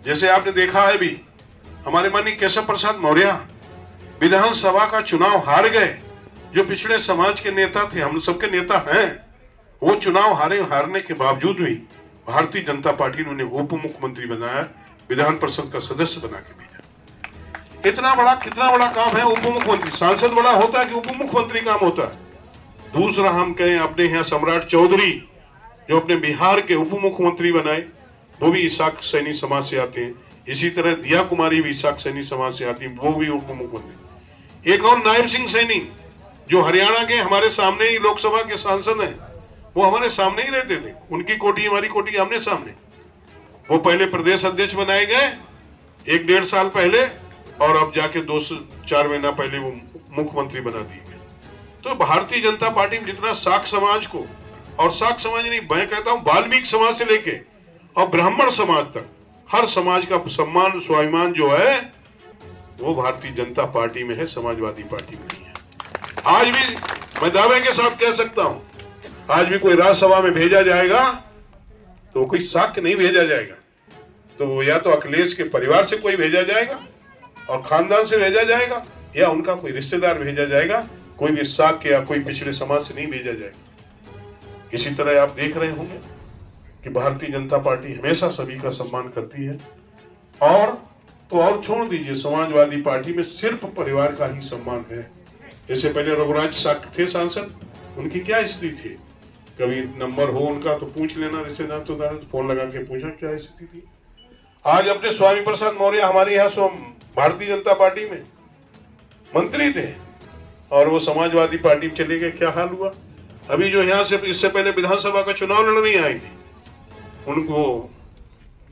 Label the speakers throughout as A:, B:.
A: जैसे आपने देखा है भी, हमारे माननीय केशव प्रसाद मौर्य विधानसभा का चुनाव हार गए। जो पिछड़े समाज के नेता थे, हम सबके नेता हैं, वो चुनाव हारने के बावजूद भी भारतीय जनता पार्टी ने उन्हें उप मुख्यमंत्री बनाया, विधान परिषद का सदस्य बना के भेजा। कितना बड़ा काम है उप मुख्यमंत्री। सांसद बड़ा होता है कि उप मुख्यमंत्री काम होता है। दूसरा हम कहें, अपने यहाँ सम्राट चौधरी जो अपने बिहार के उप मुख्यमंत्री बनाए, वो भी इसाक सैनी समाज से आते हैं। इसी तरह दिया कुमारी भी इसाक सैनी समाज से आती है, वो भी उप मुख्यमंत्री। एक और नायब सिंह सैनी जो हरियाणा के हमारे सामने ही लोकसभा के सांसद हैं, वो हमारे सामने ही रहते थे। उनकी कोठी हमारी कोठी आमने सामने। वो पहले प्रदेश अध्यक्ष बनाए गए 1-1.5 साल पहले, और अब जाके 2-4 महीना पहले वो मुख्यमंत्री बना दिए गए। तो भारतीय जनता पार्टी में जितना साख समाज को, और साख समाज नहीं, मैं कहता हूं वाल्मीकि समाज से लेके और ब्राह्मण समाज तक हर समाज का सम्मान स्वाभिमान जो है वो भारतीय जनता पार्टी में है, समाजवादी पार्टी में नहीं है। आज भी मैं दावे के साथ कह सकता हूं, आज भी कोई राज्यसभा में भेजा जाएगा तो कोई साख नहीं भेजा जाएगा, तो वो या तो अखिलेश के परिवार से कोई भेजा जाएगा और खानदान से भेजा जाएगा, या उनका कोई रिश्तेदार भेजा जाएगा। कोई भी साख या कोई पिछड़े समाज से नहीं भेजा जाएगा। इसी तरह आप देख रहे होंगे कि भारतीय जनता पार्टी हमेशा सभी का सम्मान करती है। और छोड़ दीजिए, समाजवादी पार्टी में सिर्फ परिवार का ही सम्मान है। जैसे पहले रघुराज साख थे सांसद, उनकी क्या स्थिति थी, कभी नंबर हो उनका तो पूछ लेना, रिश्तेदार तो फोन लगा के पूछा क्या स्थिति थी। आज अपने स्वामी प्रसाद मौर्य हमारे यहाँ भारतीय जनता पार्टी में मंत्री थे और वो समाजवादी पार्टी में चले गए। क्या हाल हुआ। अभी जो यहाँ से इससे पहले विधानसभा का चुनाव लड़ने आई थी,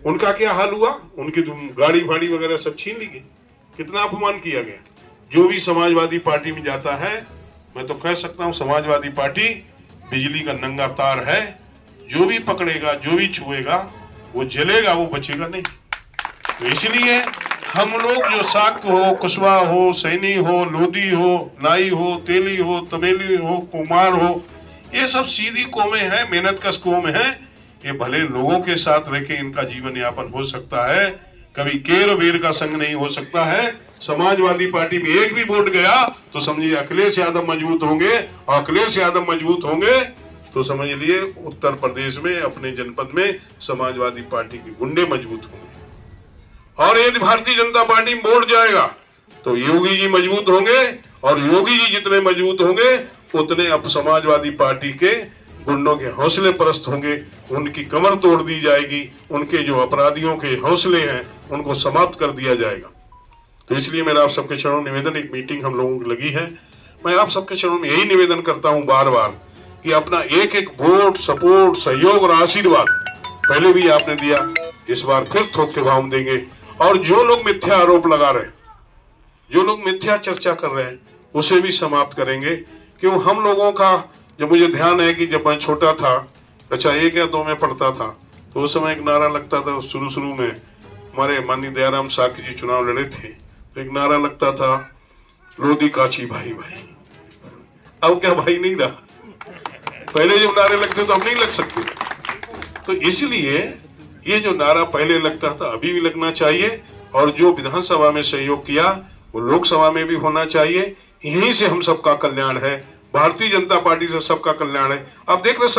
A: उनका क्या हाल हुआ। उनकी तो गाड़ी भाड़ी वगैरह सब छीन ली गई। कितना अपमान किया गया। जो भी समाजवादी पार्टी में जाता है, मैं तो कह सकता हूँ समाजवादी पार्टी बिजली का नंगा तार है। जो भी पकड़ेगा, जो भी छुएगा वो जलेगा, वो बचेगा नहीं। तो इसलिए हम लोग जो साख हो, कुशवाहा हो, सैनी हो, लोधी हो, नाई हो, तेली हो, तमेली हो, कुमार हो, ये सब सीधी कौमें हैं, मेहनतकश कौमें हैं। ये भले लोगों के साथ रह के इनका जीवन यापन हो सकता है, कभी केर वेर का संग नहीं हो सकता है। समाजवादी पार्टी में एक भी वोट गया तो समझिए अखिलेश यादव मजबूत होंगे, और अखिलेश यादव मजबूत होंगे तो समझ लिए उत्तर प्रदेश में अपने जनपद में समाजवादी पार्टी के गुंडे मजबूत होंगे। और यदि भारतीय जनता पार्टी में वोट जाएगा तो योगी जी मजबूत होंगे, और योगी जी जितने मजबूत होंगे उतने अब समाजवादी पार्टी के गुंडों के हौसले परस्त होंगे। उनकी कमर तोड़ दी जाएगी, उनके जो अपराधियों के हौसले हैं उनको समाप्त कर दिया जाएगा। तो इसलिए मेरा आप सबके चरणों में निवेदन, एक मीटिंग हम लोगों की लगी है, मैं आप सबके चरणों में यही निवेदन करता हूं बार बार कि अपना एक एक वोट, सपोर्ट, सहयोग और आशीर्वाद पहले भी आपने दिया, इस बार फिर थोक के भाव देंगे। और जो लोग मिथ्या आरोप लगा रहे हैं, जो लोग मिथ्या चर्चा कर रहे हैं, उसे भी समाप्त करेंगे। क्यों हम लोगों का, जब मुझे ध्यान है कि जब मैं छोटा था, कक्षा 1 या 2 में पढ़ता था, तो उस समय एक नारा लगता था। शुरू में हमारे माननीय दयाराम साकी जी चुनाव लड़े थे, तो एक नारा लगता था, लोधी काची भाई भाई। अब क्या भाई नहीं रहा, पहले जब नारे लगते तो हम नहीं लग सकते। तो इसलिए ये जो नारा पहले लगता था अभी भी लगना चाहिए, और जो विधानसभा में सहयोग किया वो लोकसभा में भी होना चाहिए। यहीं से हम सबका कल्याण है, भारतीय जनता पार्टी से सबका कल्याण है। आप देख रहे